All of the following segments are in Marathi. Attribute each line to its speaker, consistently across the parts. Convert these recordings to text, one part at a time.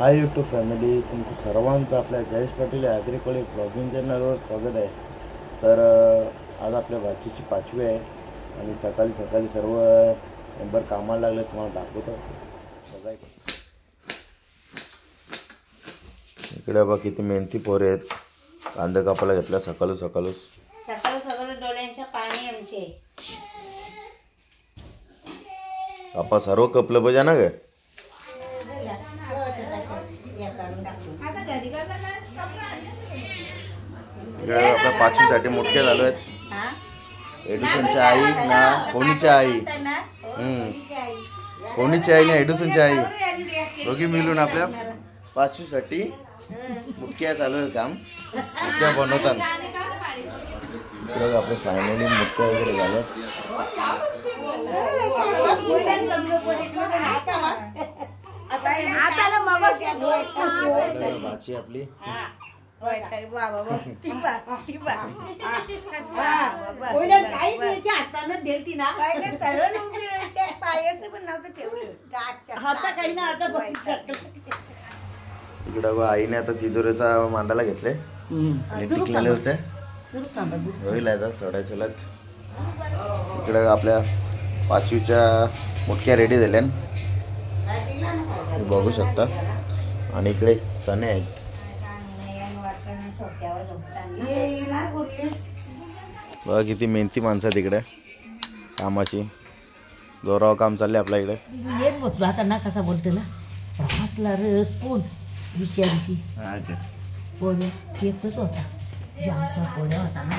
Speaker 1: हाय यूट्यूब फॅमिली, तुमचं सर्वांचं आपल्या जयेश पाटील ॲग्रिकोली ब्लॉगिंग चॅनलवर स्वागत आहे. तर आज आपल्या भाचीची 5वी आहे आणि सकाळी सकाळी सर्व मेंबर कामाला लागले. तुम्हाला दाखवतो बघा. इकडे बघा किती मेहनती पोरे आहेत. कांदा कापायला घेतला सकाळी सकाळी
Speaker 2: डोळ्यांच्या पाणी आमचे
Speaker 1: कापा सर्व कपलं पाहिजे ना ग. आपल्या 5वीसाठी मुटके झालो आहेत. एडुसनच्या आई ना कोणीची आई, कोणीची आई ना एडुसनची आई दोघी मिळून आपल्या 5वीसाठी मुटक्या चालू आहे काम. मुटक्या बनवतात. आपले फायनली मुटक्या वगैरे झाल्यात. भाची आपली इकडं आईने आता तिजोरीचा मांडायला घेतले आणि टिकलेले होते. होईल आता थोड्या चलत. इकडं आपल्या 5वीच्या मुटक्या रेडी झाल्या बघू शकता. आणि इकडे चणे आहेत. बघा किती मेहनती माणसं आहेत इकडे कामाची. जोरावर काम चालले आपल्या इकडे.
Speaker 2: येत बसलो आता ना कसा बोलतो ना भासला रस कोण विचारची पोळ्या एकच होता. जामचा पोळ्या होता ना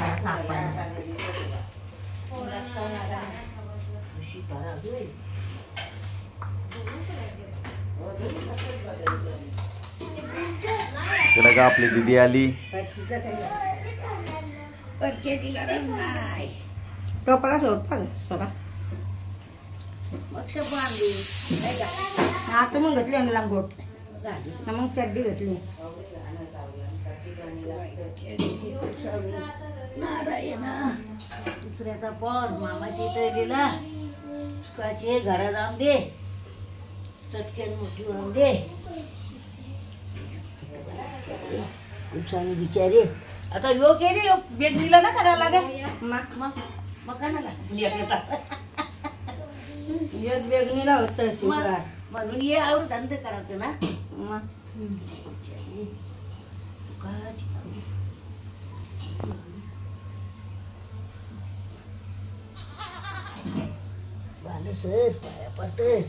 Speaker 1: इकडे का आपली दीदी आली.
Speaker 2: टोकरा सोडता सोडा आता मग घेतली आणि लांबोट मग चड्डी घेतली. नारायणा दुसऱ्याचा पण मामाची तळलीला सुकाची घरा जाऊन दे चटक्यान मोठी होऊन दे. उसाने बिचारे आता यो केले बेग दिला ना करायला लागेल मग कानाला एक बेगणीला होतं म्हणून ये आवड धंदे करायचं ना. सर पाया पडतंय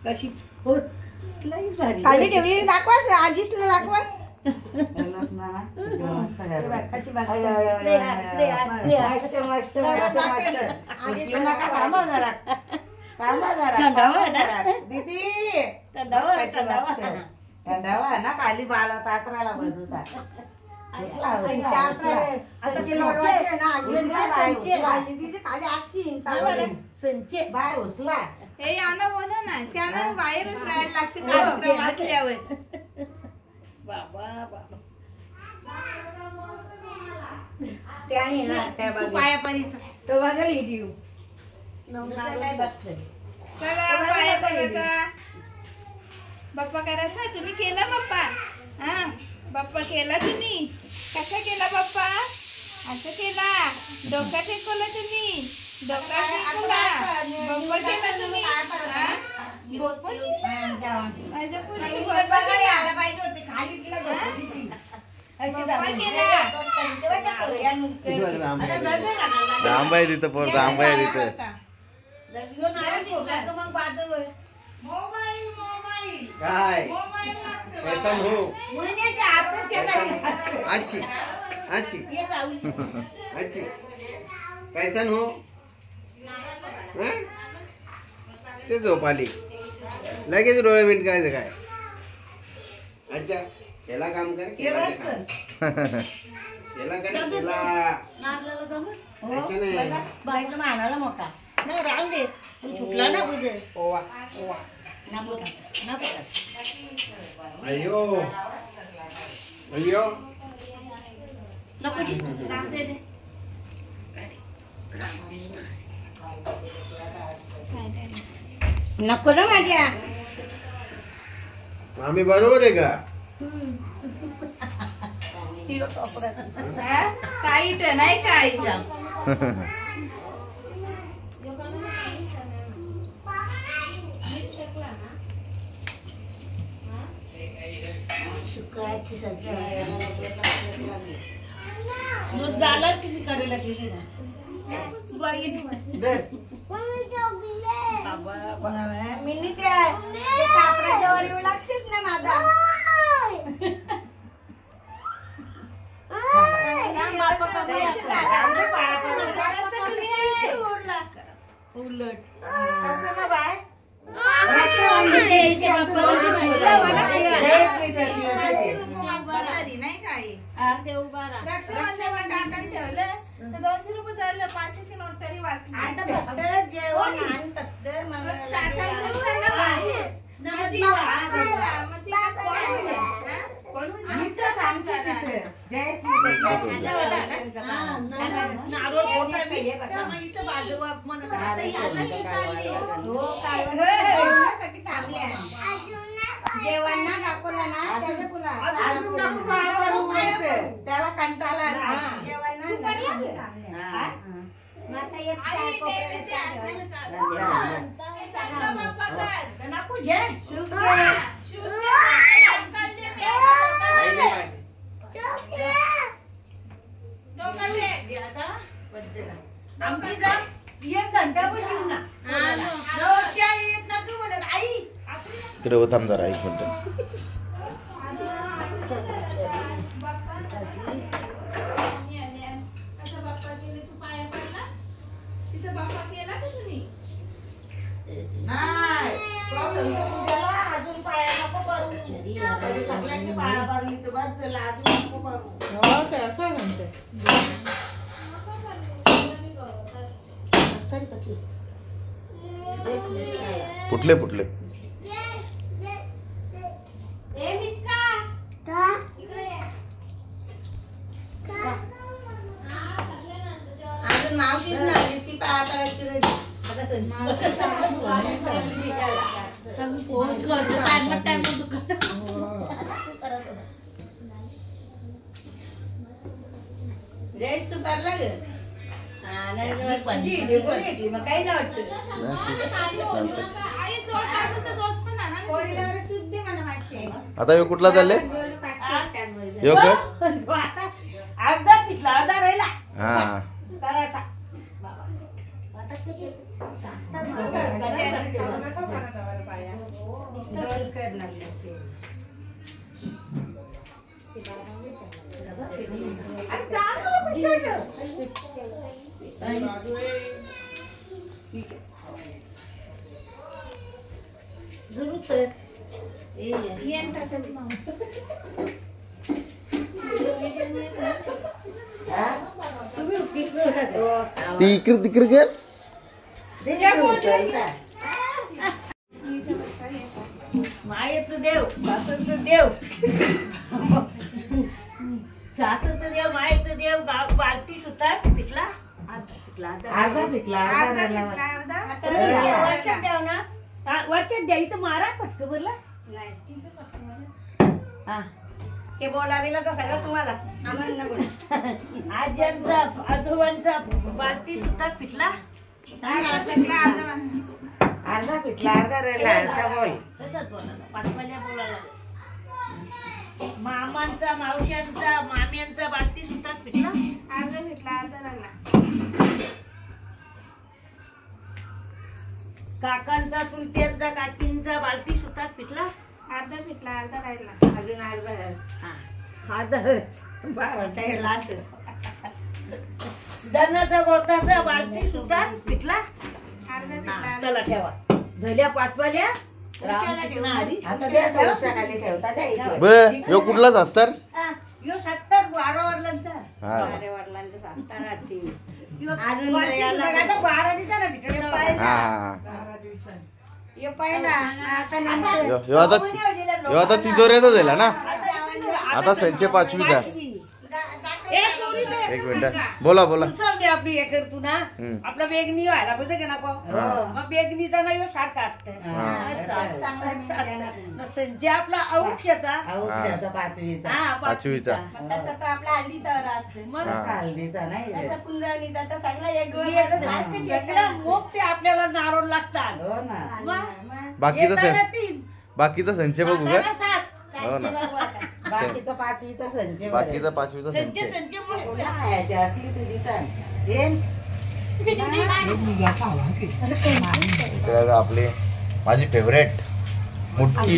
Speaker 2: कशी खाली ठेवली दाखवा आजीसला दाखवा.
Speaker 3: थंडावा ना खाली बाला तात्राला बजूता बाय उचला
Speaker 4: हे यानं म्हणा ना त्यानं बाहेरच राहायला लागते कार्यक्रम असल्यावर.
Speaker 2: बाबा बाबा
Speaker 3: त्याने ना त्या
Speaker 2: पाया पडीचा
Speaker 3: तो बघा लिहिली
Speaker 4: पाया पडायचा. बाप्पा करायचा तुम्ही केला बाप्पा. हा बाप्पा केला तुम्ही. कसा केला बाप्पा? असं केला. डोका टेकवला तुम्ही. डोका टेकवला. बाप्पा केला तुम्ही.
Speaker 1: आंबा आहे तिथं पोर आंबा आहे तिथं. काय कैसन हो आची आची आची कैसन हो ते झोप आली लगेच डोळे मिट काय काय. अच्छा केला काम कर केला कर केला
Speaker 3: बाईक मानाला मोठा
Speaker 2: नाही राहून दे तू सुटला ना तुझे
Speaker 3: ओवा
Speaker 2: नको नको
Speaker 5: अयो अयो
Speaker 2: नको जी राहून दे रे.
Speaker 3: नको ना माझ्या
Speaker 5: आम्ही बरोबर आहे का
Speaker 4: हा? काहीट नाही काही
Speaker 2: शुकायची दूध झालं किती करेला किती
Speaker 3: मिनी ते कापडाच्या वर येऊ लागशील ना माझा उलट असं ना बाय
Speaker 4: नाही काही रक्षाबंधनला टाकून ठेवलं तर 200 रुपये झालं 500ची नोट तरी वाटली
Speaker 3: आता फक्त जेवण आणि फक्त जेवण ना दाखवलं ना त्याला तुला त्याला कंटाळा जेवण ना
Speaker 2: नको जे
Speaker 3: आमची जा 1 घंटा पण येऊ ना येत ना तू म्हणत आई
Speaker 1: इकडे हो थांब जरा 1 मिनिट.
Speaker 3: नाही अजून पाया नको करू सगळ्यांची पाया भरली तर बस झालं अजून नको करू असं म्हणते
Speaker 1: फुटले फुटले
Speaker 3: अजून मावशीच नाही ती पाया करायची रे जयेश तू पारला ग मग काही नाही वाटत
Speaker 1: आता ह्यो कुठला चालले ह्यो का
Speaker 3: आता अर्धा पिठला अर्धा राहिला
Speaker 1: हा
Speaker 3: करायचा
Speaker 1: ती इकडे तिकडे कर
Speaker 2: मायेचं देव सासरचं देव सासरचं देव मायेचं देव गाव बालती सुतात पिकला
Speaker 3: अर्धा पिठला
Speaker 2: वर्षात द्याव ना वर्षात द्या इथं मारा पटकं बोलला हा
Speaker 3: ते बोलावेला तर सगळं तुम्हाला आम्हाला नको
Speaker 2: आज्यांचा आजोबांचा बालती सुतात पिकला
Speaker 3: अर्धा पिठला अर्धा राहिला असं बोल
Speaker 2: तसंच बोलायला पाचपाल्या बोलायला मामांचा मावश्यांचा माम्यांचा बालती सुतात पिकला
Speaker 4: अर्धा भेटला अर्धा लागला
Speaker 2: काकांचा चुलत्यांचा काकींचा बालती सुतात पिकला
Speaker 4: अर्धा भेटला अर्धा राहिला
Speaker 3: अजून अर्धा
Speaker 2: धनाचा गोताचा बालती सुतात पिकला
Speaker 4: अर्धा भेटला
Speaker 2: चला ठेवा धल्या पाचवाल्या रामकृष्ण हरी
Speaker 3: आता द्या खाली ठेवता द्या इकडे.
Speaker 1: बर ह्यो कुठलाच असतात
Speaker 2: यो 70 12 वडिलांचा
Speaker 1: हा
Speaker 3: अरे वडिलांचं सांगता राहते अजून याला आता 12 दिवसाला भेटेल हे पहिला आता नंतर
Speaker 1: ह्यो आता तिजोऱ्याचा झाला ना. आता संचय 5वीचा. एक मिनिट बोला बोला.
Speaker 3: आपली हे करतो ना आपला बेगनी व्हायला पाहिजे का नको मग बेगनीचा ना ह्यो सारखा संजय आपला औक्षाचा
Speaker 1: 5वीचा.
Speaker 3: आपला हल्दीचा असते मग हल्दीचा नाही कुंजणीचा तर सगळा मोठे आपल्याला नारोल लागतात.
Speaker 1: बाकीचा संचय बघू का.
Speaker 3: हो ना बाकीचा 5वीचा संचय
Speaker 1: बाकीचा 5वीचा संचय. आपली माझी फेवरेट मुटकी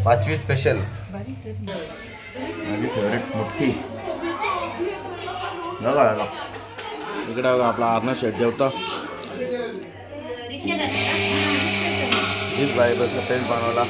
Speaker 1: 5वी स्पेशल. माझी फेवरेट मुटकी बघा. इकडे बघा आपला अर्णव शेट जेवतो. हीच बाई बसलं पेज बनवला.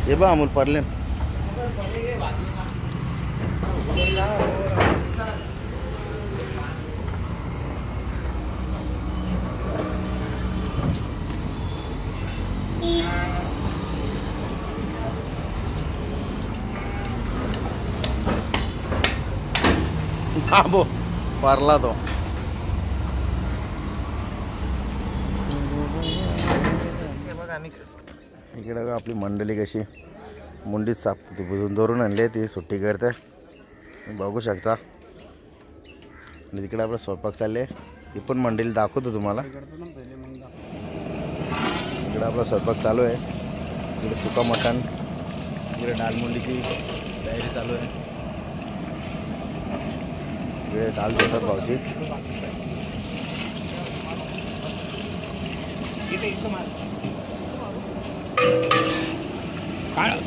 Speaker 1: ये बा अमूल पडले. पारला तो. इकडे आपली मंडळी कशी मुंडीत साप धरून आणले ती सुट्टी करते बघू शकता. आणि तिकडे आपला स्वयंपाक चालले ही पण मंडळी दाखवतो तुम्हाला. इकडे आपला स्वयंपाक चालू आहे. इकडे सुका मटण इकडे दाल मुंडीची तयारी चालू आहे. इकडे दाल देतात भाऊजी.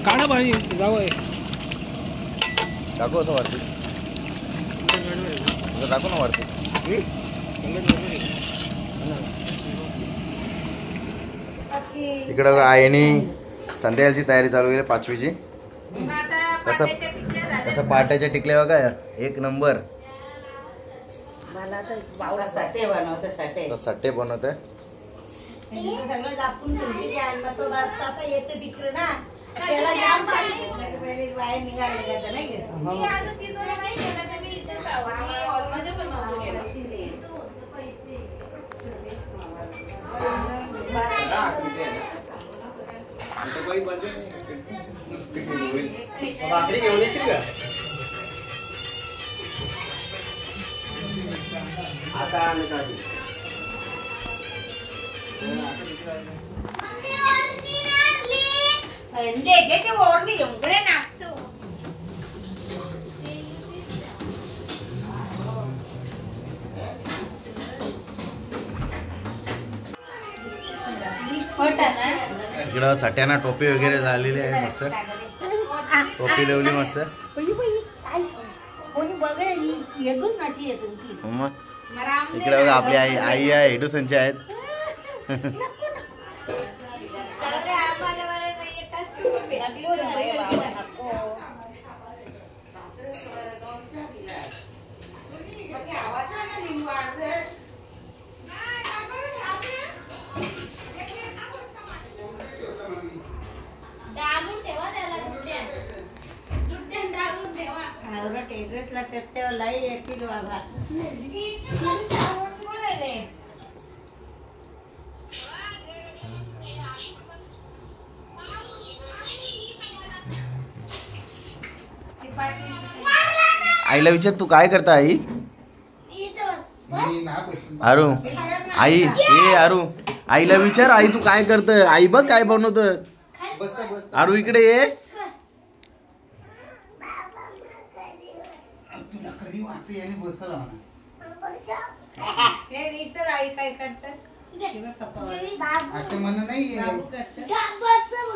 Speaker 5: काढा भाजी जाऊ
Speaker 1: दाखव असं वाटते दाखव ना वाटते. इकडं आईने संध्याकाळची तयारी चालू केली 5वीची. कसं पाट्याच्या टिकल्या बघा एक नंबर. सट्टे बनवत आहे.
Speaker 3: सगळं दाखवून समजून आणला तो आता येते तिकडे ना त्याला जाम पहिले बाहेर निघाले नाही
Speaker 4: मी आजच की जरा नाही केलं तर मी इथे मी हॉलमध्ये पण नव्हतो गेला.
Speaker 5: भाकरी घेऊन येशील का आता.
Speaker 3: ओढणी एवढे नाचतो
Speaker 1: इकडं सट्याना टोपी वगैरे झालेली आहे मस्त. टोपी लावली मस्त.
Speaker 3: कोणी बघेल येडूच नाची
Speaker 1: मग इकडे बघा आपली आई आहे हेडू संचय आहेत.
Speaker 3: टेड्रेसला टेक्टेवाला 1 किलो आगा
Speaker 1: आईला विचार तू काय करता आई. आरू आई ए आरू आईला विचार आई तू काय करत आई बघ काय बनवत आरू इकडे ये
Speaker 5: तुला खरी वाटते आणि बसला
Speaker 3: हे इतर आई काय करतात
Speaker 5: आता म्हणणं नाही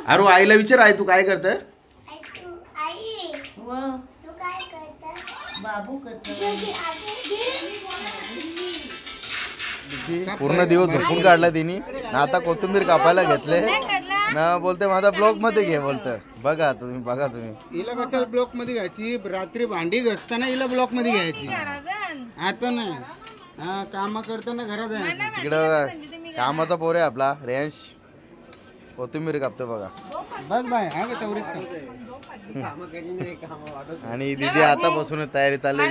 Speaker 1: आरू आईला विचार आई तू काय करत
Speaker 2: बाबू करतो
Speaker 1: पूर्ण दिवस झोपून काढला तिने आता कोथिंबीर कापायला घेतले ना बोलते माझा ब्लॉक मध्ये घे बोलत बघा तुम्ही
Speaker 5: हिला कशाला ब्लॉक मध्ये घ्यायची रात्री भांडी घसताना हिला ब्लॉक मध्ये घ्यायची आता नाही हा काम करताना घरात आहे
Speaker 1: इकडं कामाचा पोर आहे आपला रेंश कोथिंबीर कापतो बघा
Speaker 5: बस बाय हा का तेवढीच का
Speaker 1: आणि दीदी आतापासूनच तयारी चालली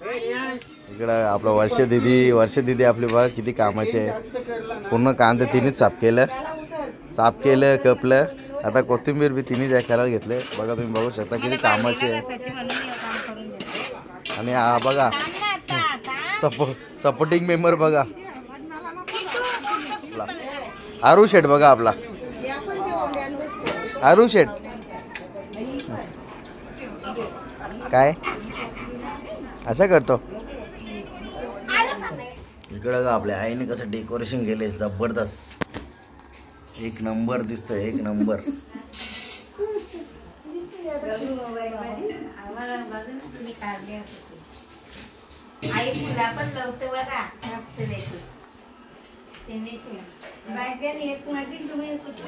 Speaker 1: इकडं आपलं वर्ष दीदी आपली बघा किती कामाचे आहे पूर्ण कांदे तिनेच साफ केलं कपलं आता कोथिंबीर बी तिनेच करायला घेतले बघा तुम्ही बघू शकता किती कामाचे आहे आणि हा बघा सपोर्टिंग मेंबर बघा आरू शेठ बघा आपला आरू शेठ काय असं करतो इकडं का आपल्या आईने कसं डेकोरेशन केले जबरदस्त एक नंबर दिसत एक नंबर
Speaker 2: आई तुला पण लवते बघा मस्त देखील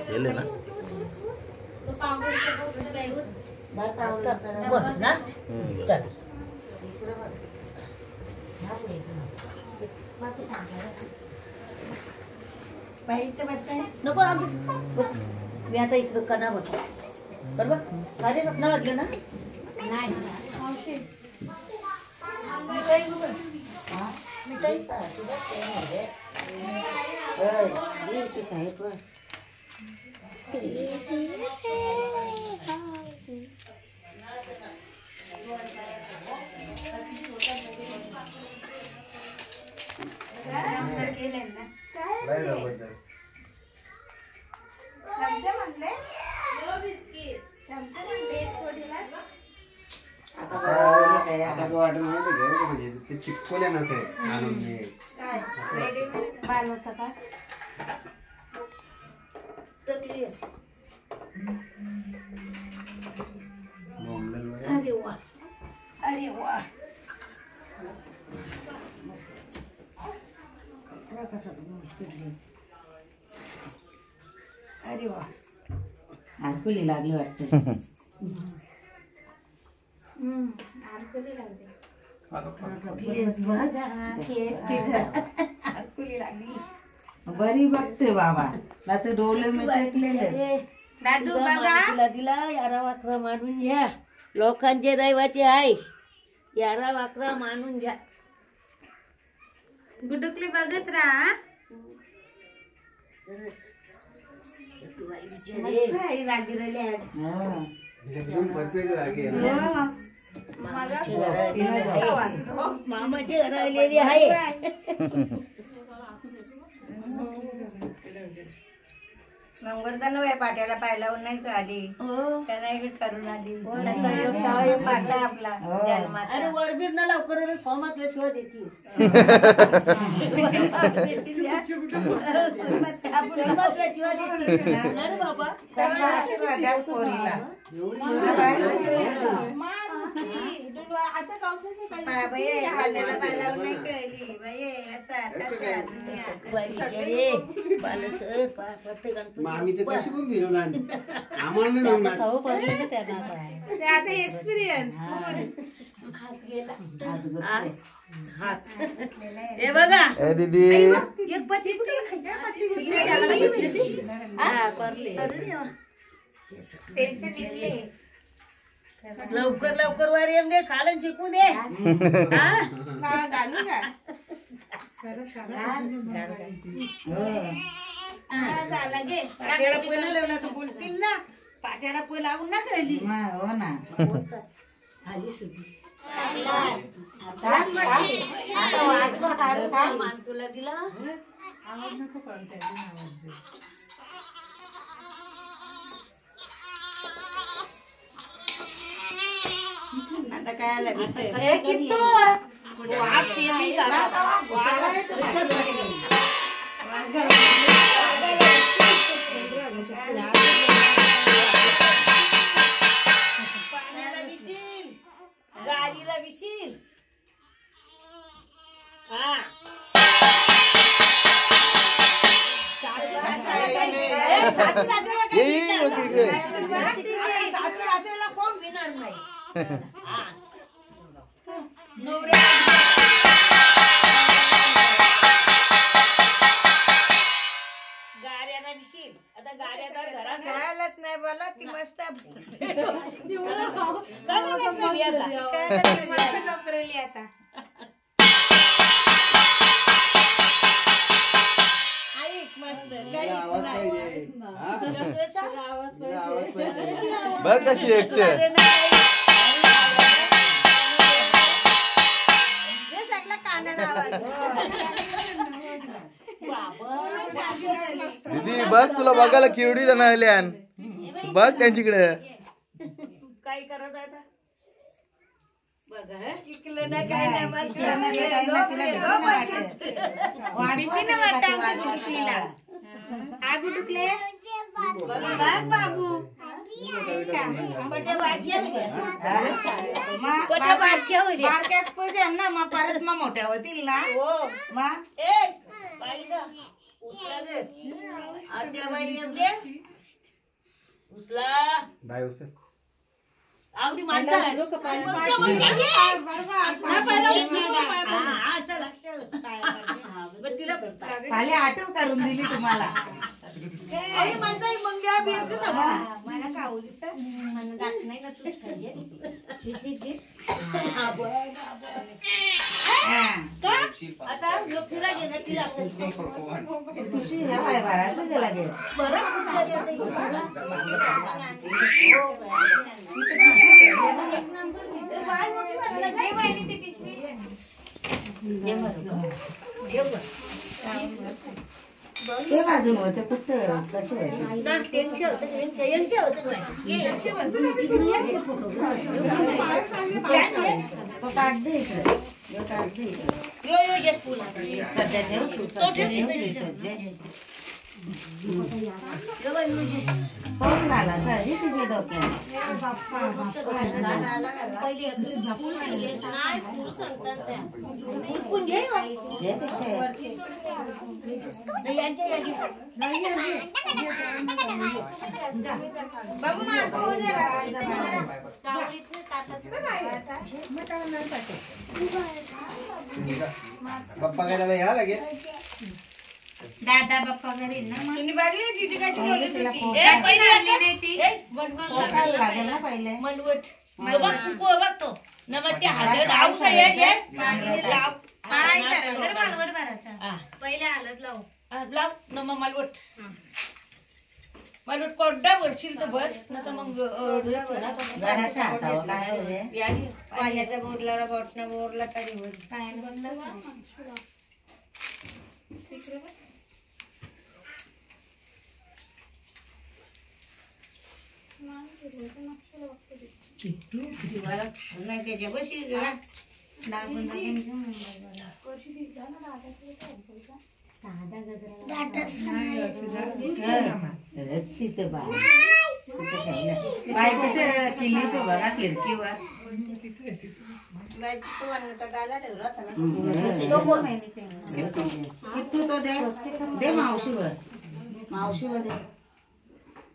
Speaker 1: केले ना
Speaker 2: बस ना नको मी आता इकडं कना बघ बरोबर अरे रत्ना वाजलं ना नाही मिठाई का तुझा साहेब
Speaker 5: चिपकोल्या नसेल
Speaker 2: अरे वा अरे वा अरे वा आरकुली लागली वाटतं
Speaker 3: बरी बघते बाबा ना तर डोळे मिटकलेले
Speaker 2: दादू बघा दिला यारा वाकरा मानून घ्या लोकांचे दैवाचे आहे यारा वाकरा मानून घ्या
Speaker 4: गुडुकली बघत राहा
Speaker 2: मामाची राहिलेली आहे
Speaker 3: मंगळदान वय पाट्याला पाय लावून नाही का आली त्यांना इकडे करून आली पाटा आपला जन्मात
Speaker 2: अरे वरबीर ना लवकर फॉर्मात शिवाय देतील शिवाय देतील अरे बाबा
Speaker 3: चांगला आशीर्वाद द्या पोरीला
Speaker 4: आता पावसाचे
Speaker 3: पाट्याला पाय लावून नाही कळली बाई असं
Speaker 5: आम्ही ते कशी पण फिरवणार आम्हाला नाही जमणार
Speaker 4: आता एक्सपिरियन्स
Speaker 2: हे बघा
Speaker 1: ए दीदी
Speaker 2: एक पट्टी लवकर लवकर वर येऊन दे सालन शिकू दे
Speaker 4: गाणी का झाला गे
Speaker 2: पाट्याला पहिला लावला तर बोलतील ना पाट्याला पहिला लागून ना कळली
Speaker 3: हो ना
Speaker 2: आली सुधी आता वाजवा काय मान तुला दिला.
Speaker 3: आता काय आलं
Speaker 2: गाडीला विशील. कोण विणार नाही. गाड्याला विशील. आता गाड्याचा घरा
Speaker 3: खायलाच नाही बोला ती मस्त मस्त कपरली आता. ऐक मस्त
Speaker 1: बघ कशी एकटे
Speaker 3: सगळं कानानं आवाज.
Speaker 1: दीदी बघ तुला बघायला केवढी जण आल्यान. बघ त्यांच्याकडे
Speaker 2: काय करत आहे आता. बघा
Speaker 3: इकलं ना काय नाही मस्त भीतीनं वाटतं आग उठुकले बाबू.
Speaker 2: बारक्यात पाहिजे ना मग परत मग मोठ्या होतील ना. आवडी माणसं खाली आठव करून दिली तुम्हाला.
Speaker 3: मला खाऊ देत मला दात नाही का तूच खाल्ले.
Speaker 2: आता फिरा घे ना तिला पिशवी ह्या बाय बाराचं गेला गे ते बाजून होते कुठं कसे काढ दे इकडे सध्या ठेव तू फोन झाला तरी तुझ्या डोक्यात
Speaker 5: पप्पा काय या लागेल.
Speaker 3: दादा बाप्पा घरी ना तुम्ही बघली तिथे कशी
Speaker 2: लागेल ना पहिले
Speaker 3: पहिले आलत लावू
Speaker 2: लाव न मग मालवट मालवट कोरडा भरशील तर भर ना तर मग
Speaker 3: पाण्याचा बोरला बोटना बोरला तरी त्याच्या बशी
Speaker 2: किल्ली तो बघा खिडकीवर किट्टू तो दे मावशीवर मावशीवर दे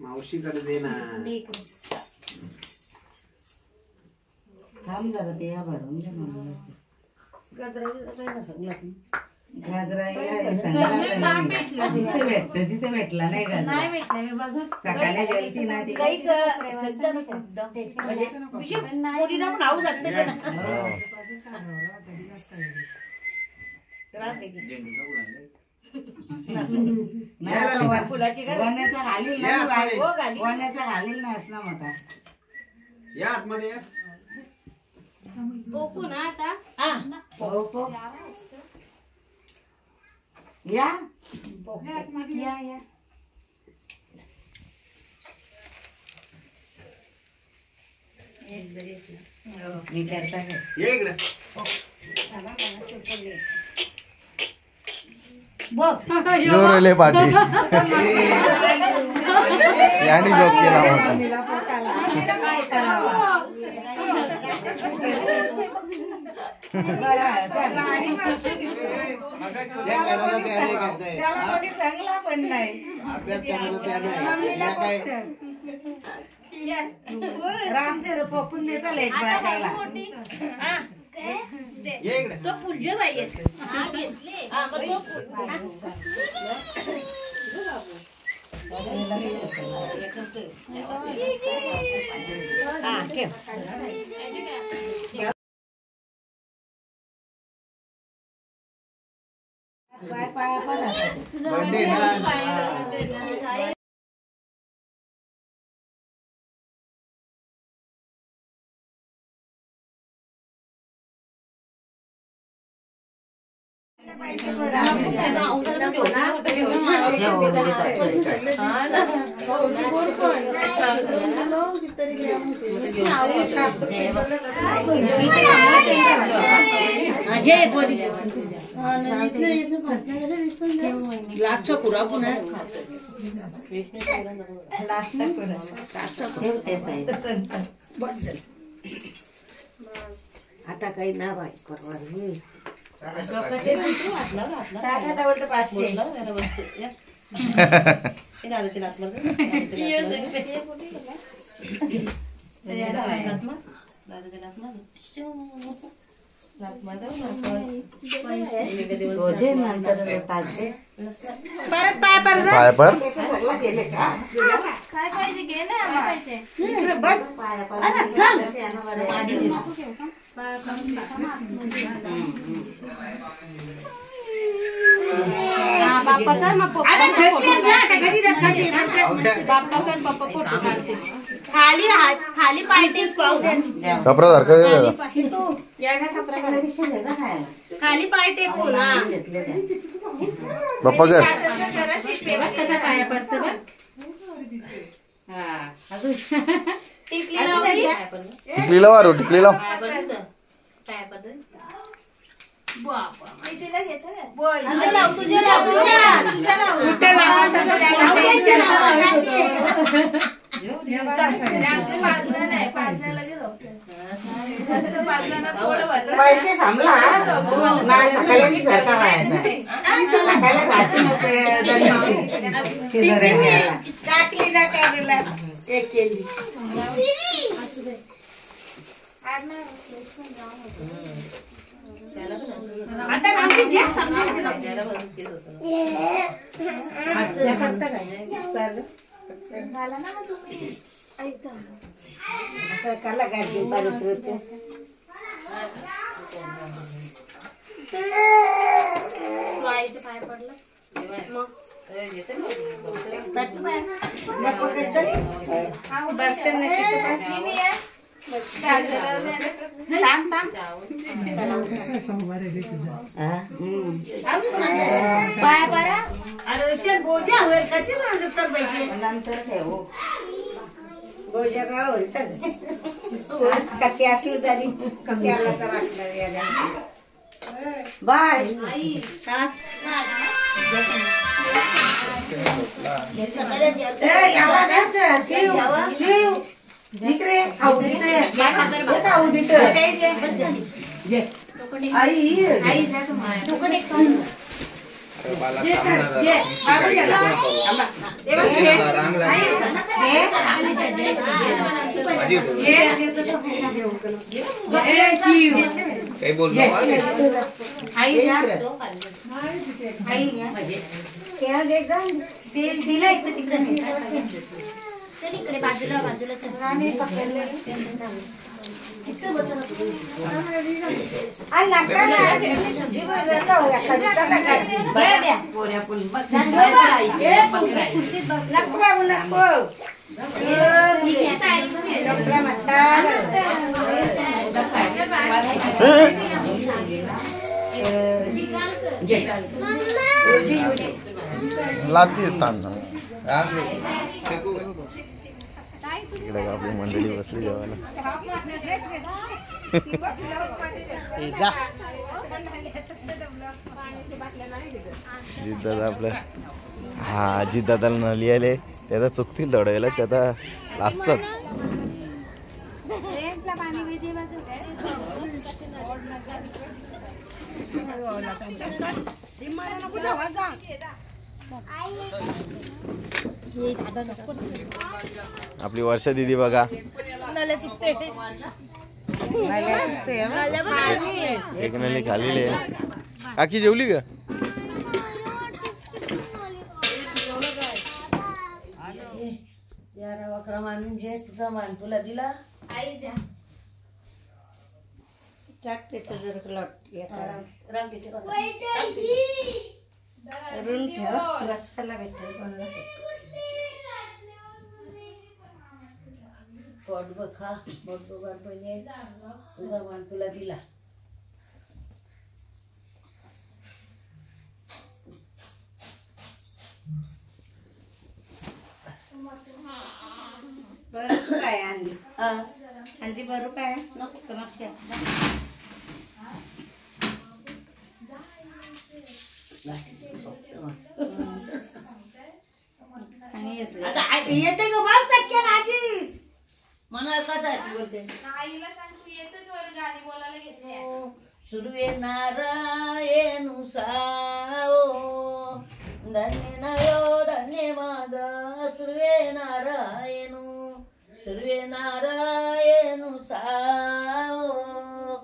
Speaker 5: मावशीकडे दे ना.
Speaker 2: थांब जरा ते भरून तिथे भेटला नाही गाजरा सकाळी गेलती ना ती फुलाची गोण्याचा घालील ना असला मोठा
Speaker 5: या आतमध्ये या.
Speaker 4: पोकू ना आता
Speaker 2: या
Speaker 4: या
Speaker 2: मी करता
Speaker 5: ये इकडे
Speaker 1: जोरले पाठी यानी जोक केला होता
Speaker 2: काय करावं त्याला कोणी सांगला पण नाही
Speaker 5: अभ्यास करायचा त्याला काय
Speaker 2: रामदेव पकून देता लेक बाळाला
Speaker 5: ये इकडे
Speaker 2: तो पुढे पाहिजे पाय पाय
Speaker 5: बर्थडे ना
Speaker 2: लास्टचा पुरा पुन्हा आता काही ना बाई परवा
Speaker 1: पाय पर
Speaker 4: काय पाहिजे घे ना पाहिजे बाप्पा कर मग बाप्पा कर पप्पा फोटो काढते खाली हात खाली पाय टेक
Speaker 1: कपडा सारखं
Speaker 4: खाली पाय टेकू ना
Speaker 1: बाप्पा कर
Speaker 4: कसा पाया पडतं बघ हा अजून टिकली लावली
Speaker 1: टिकली लाव टिकली लाव
Speaker 4: पाया पडतं बाबा तिला घेतो तुझ्या लाव तुझ्या लाव तुझ्या लाव कुठे लावा
Speaker 2: पैसे सांभला नाही सकाळी सरका टाकली ना काढला एक केली आता आमची जेव
Speaker 4: झाला ना मग तुम्ही ऐकता
Speaker 2: कला काढली पारित
Speaker 4: तू आईचे पाय पडला मग
Speaker 2: पाय बरा अरे बोजा होईल कधी तर पैसे नंतर ठेवू बोजा का होईल कती असली तरी कती आला तर वाटलं बाय शिव शिव इकडे आई आई
Speaker 5: काही बोल
Speaker 2: दिला
Speaker 4: इकडे बाजूला बाजूला
Speaker 1: लाती तांदूळ इकडे आपली मंडळी बसली जेवायला. जिद्दादा आपल्या हा जिद्दादाला न लिहायले त्याचा चुकतील दडवायला त्याचा लाजतात. आपली वर्षा दिदी बघा एक नली खाली. काकी जेवली का?
Speaker 2: सामान तुला दिला खा मग पहिले तुझा मान तुला दिला.
Speaker 3: बरं काय आणली आणली बरं काय नको कमाक्षा येते ग बाळ चटक्या नाचीस म्हणा कथा बोलते सुरवे नारायण साओ धन्य नयो धन्य माद सुरवे नारायण साओ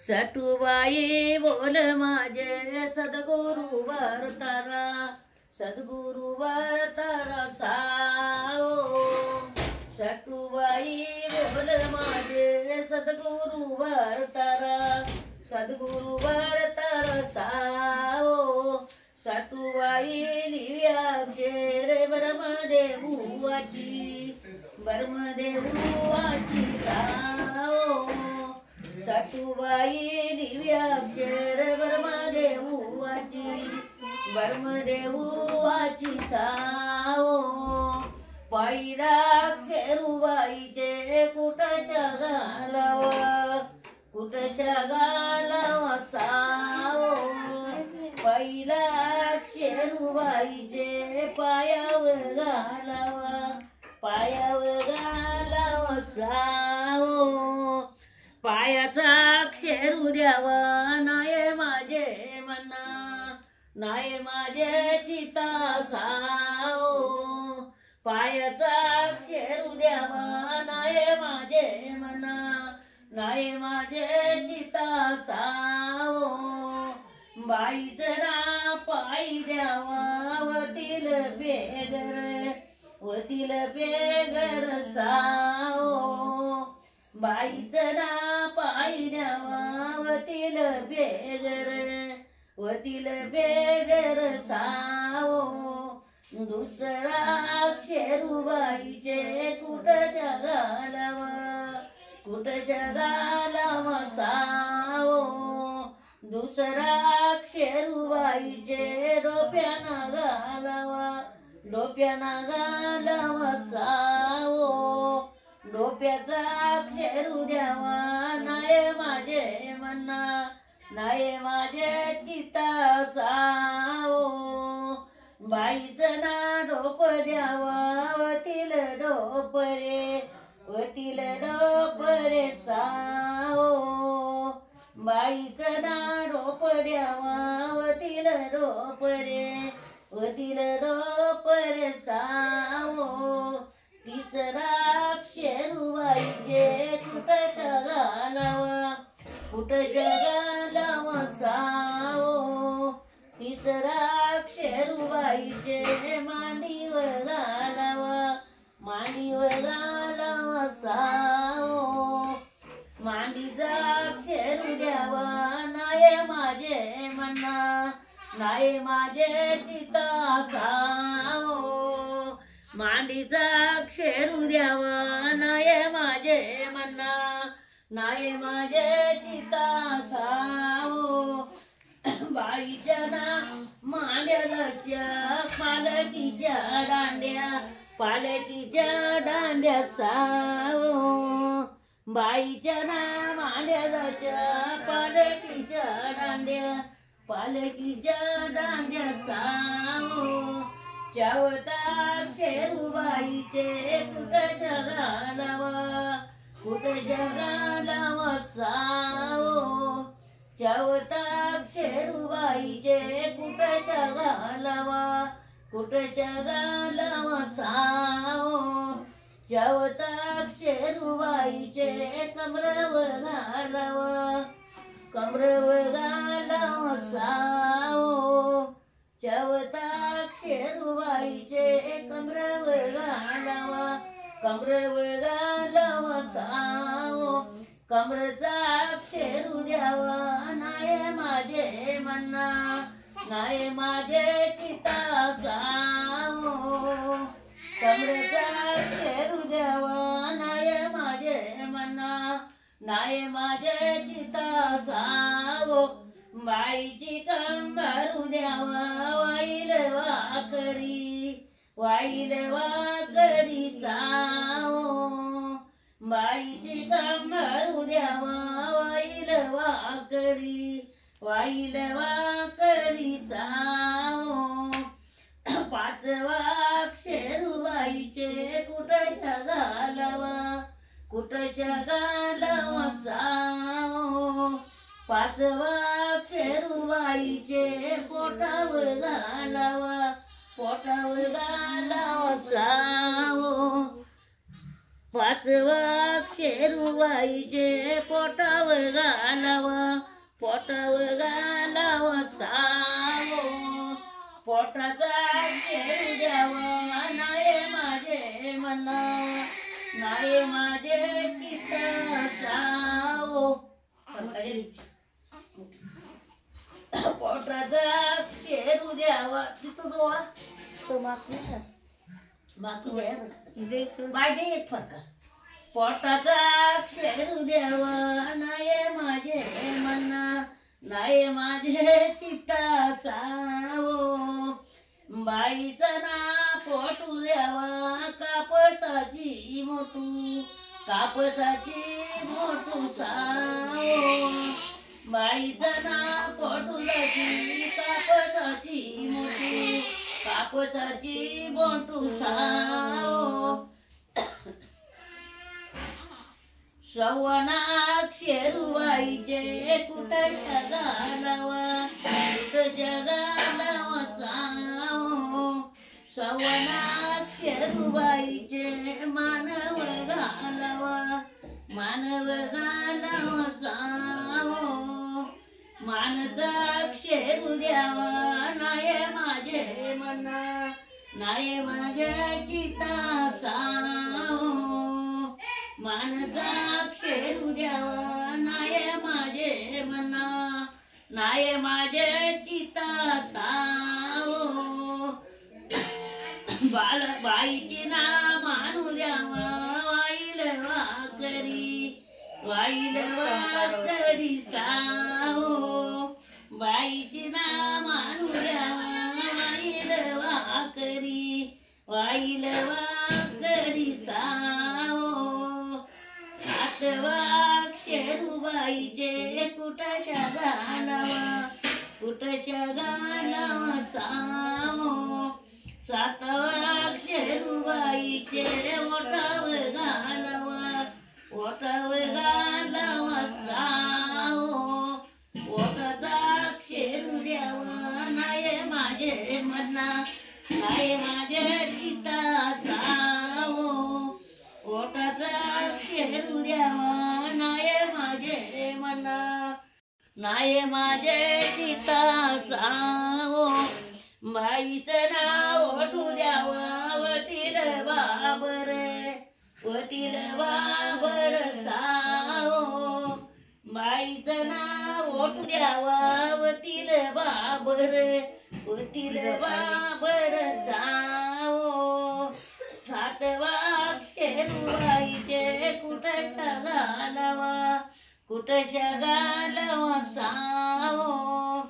Speaker 3: सटुबाई बोल माझे सद्गुरु वारतारा साओ सटुबाई बोल माझे सद्गुरु वारतारा साओ सटुबाई लिव्याक्षे ब्रह्मदेवाची साओ सटुबाई लिव्याक्षर ब्रह्मदेवाची साओ पैराक्षरुबाईचे कुठच्या गालावा साओ पैराक्षरुबाईचे पायावर घालावा साओ पायाचा अक्षरू द्यावा नाय माझे मना नाय माझे चिता साओ पायाचा अक्षरू द्यावा नाय माझे मना नाय माझे चिता साओ बाईचा पायी द्यावा वतील बेगर साओ बाईचा पायी द्यावा वतील बेगर साओ दुसरा अक्षरुबाईचे कुठच्या गालावा साओ दुसरा अक्षरुबाईचे डोप्याना घालावा साओ डोप्याचा अक्षरू द्यावा नाय माझे मना नाय माझे चिता साओ बाईचं ना डोप द्यावा वतील डोपरे साओ बाईचं ना डोप द्यावा वतील डोपरे साओ तिसरा अक्षरुबाईचे कुठच्या गालावा साओ तिसरा अक्षरुबाईचे मांडीवर घालावा साओ मांडीचा अक्षरू द्यावा नाय माझे मना नाय माझे चिता साओ मांडीचा अक्षरू द्यावा नाय माझे मना
Speaker 6: नाये माझे चिता सावो बाईच्या ना मांड्याच्या पालकीच्या दांड्या सावो बाईच्या ना मांड्याच्या पालकीच्या दांड्या सावो चावता शेरूबाईचे कुठं शगालावा सावो चावता शेरूबाईचे कुठं शगालावा सावो चावता शेरूबाईचे कमरवर घालावा सावो चावता शेरूबाईचे कमरवर घालावा सावो कमरचा शेरू द्यावा नाय माझे मन्ना नाय माझे चिता सावो कमरचा शेरू द्यावा नाय माझे मन्ना नाय माझे चिता सावो बाईची कंबारू द्यावा वाईल वाकरी सावो बाईची कंबारू द्यावा वाईल वाकरी सावो पाचवा शेरूबाईचे कुठं शगालावा सावो पाचवा शेरूबाईचे पोटावर घालावा सावो पाचवा शेरूबाईचे पोटावर घालावा सावो पोटाचा शेरू द्यावा नाय माझे मना नाय माझे चिता सावो पोटाचा शेरू द्यावा तिथं डोळा तो बाकी बाय दे एक फरका पोटाचा शेरू द्यावा नाय माझे मना नाय माझे चिता सावो बाईचा ना पोटू द्यावा कापसाची मोठू सावो बाईचा ना पोटू कापसाची मोठू सावो सव्वानाक शेरूबाईचे कुठं शगालावा सावो सव्वानाक शेरूबाईचे मानव घालावा सावो मानचा शेरू द्यावा नाय माझे मना नाय माझे चिता सावो मानचा शेरू द्यावा नाय माझे मना नाय माझे चिता सावो बाईची ना मानू द्यावा वाईल वाकरी सावो बाईची ना मानू द्यावा वाईल वाकरी सावो सातवा शेरूबाईचे कुठं शगालावा सावो सातवा शेरूबाईचे ओठावर घालावा सावो ओठाचा शेरू द्यावा नाय माझे मना नाय माझे चिता सावो ओठाचा शेरू द्यावा नाय माझे मना नाय माझे चिता सावो बाईचं नाव ओठू द्यावा वतील बाबर सावो बाईचं नाव ओठू द्यावा वतील बाबर सावो सातवा शेरूबाईचे कुठं शगालावा कुठशा गालावा सावो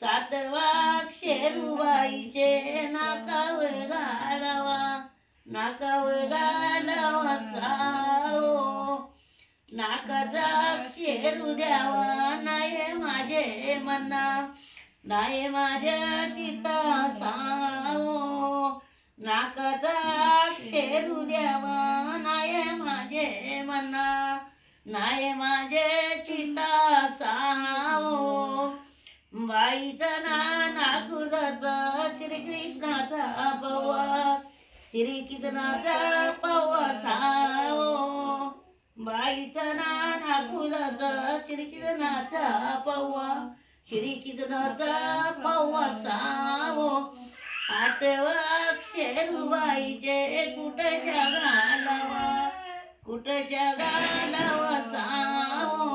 Speaker 6: सातवा शेरूबाईचे नाकावर घालावा सावो नाकाचा शेरू द्यावा नाही माझे मना नाही माझ्या चिता सावो नाकाचा शेरू द्यावा नाही माझे मना नाही माझे चिता सावो बाईचा नाकुलाचा श्रीकृष्णाचा पवा श्रीकृष्णाचा पवा सावो बाईचा नाकुलाचा श्रीकृष्णाचा पवा श्रीकृष्णाचा पवा सावो आठवा शेरूबाईचे कुठच्या घालावा सावो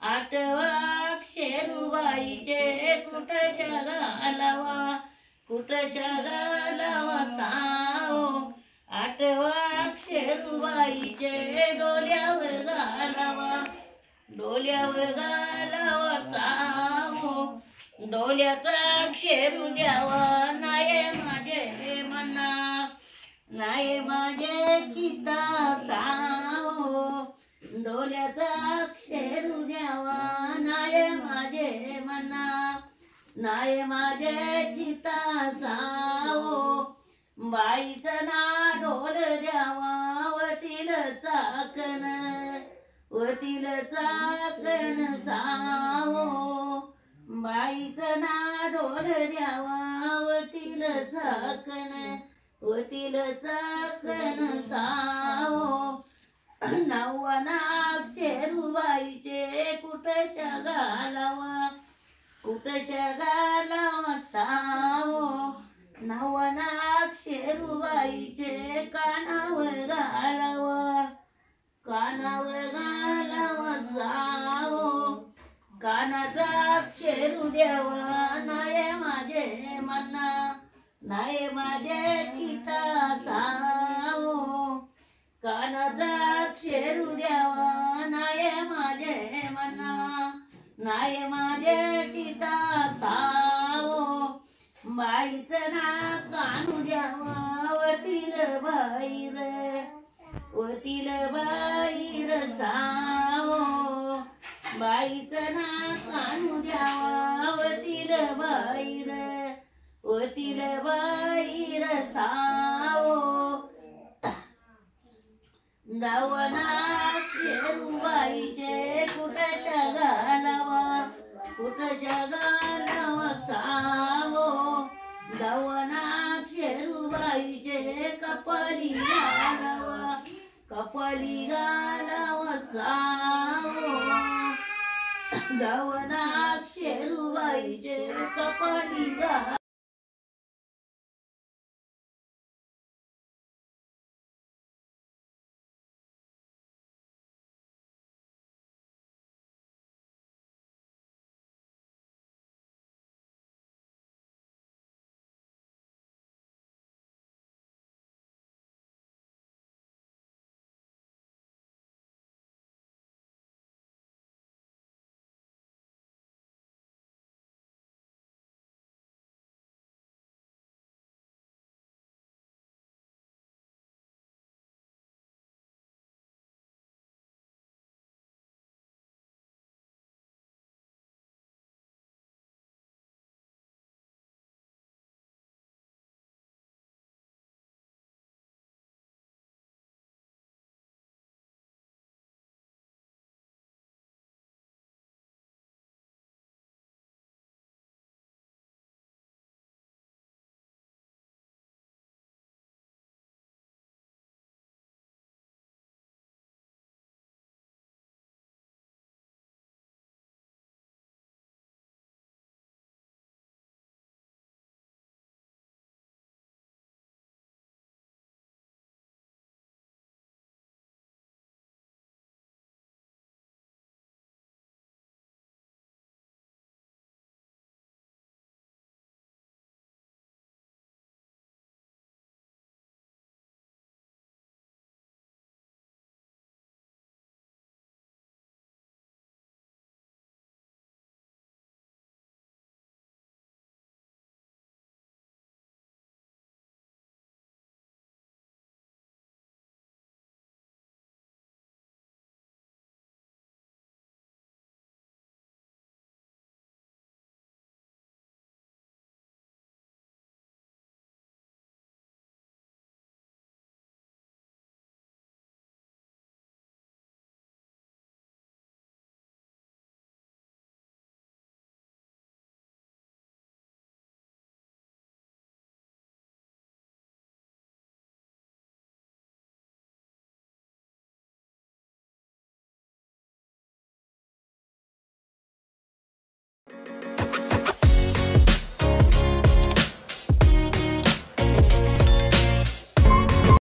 Speaker 6: आठवा शेरूबाईचे कुठच्या घालावा सावो आठवा शेरूबाईचे डोल्यावर घालावा सावो डोल्याचा शेरू द्यावा नाही माझे मना नाही माझे चिता सावो डोल्याचा शेरू द्यावा नाही माझे मना नाही माझे चिता सावो बाईचं ना ढोल द्यावा वतील चाकण सावो बाईचं ना ढोल द्यावा वतील चाकण सावो नवना शेरूबाईचे कुठशा घालावा सावो नवना शेरूबाईचे कानावर घालावा सावो कानाचा शेरू द्यावा नाही माझे मना नाही माझे चिता सावो कानाचा शेरू द्यावा नाही माझे मना नाही माझे चिता सावो बाईचं ना कानू द्यावा वतील बाईर सावो बाईचं ना कानू द्यावा वतील बाईर सावो दावना शेरूबाईचे कुठशा घालावा सावो दावना शेरूबाईचे कपाली घालावा सावो दावना शेरूबाईचे कपाली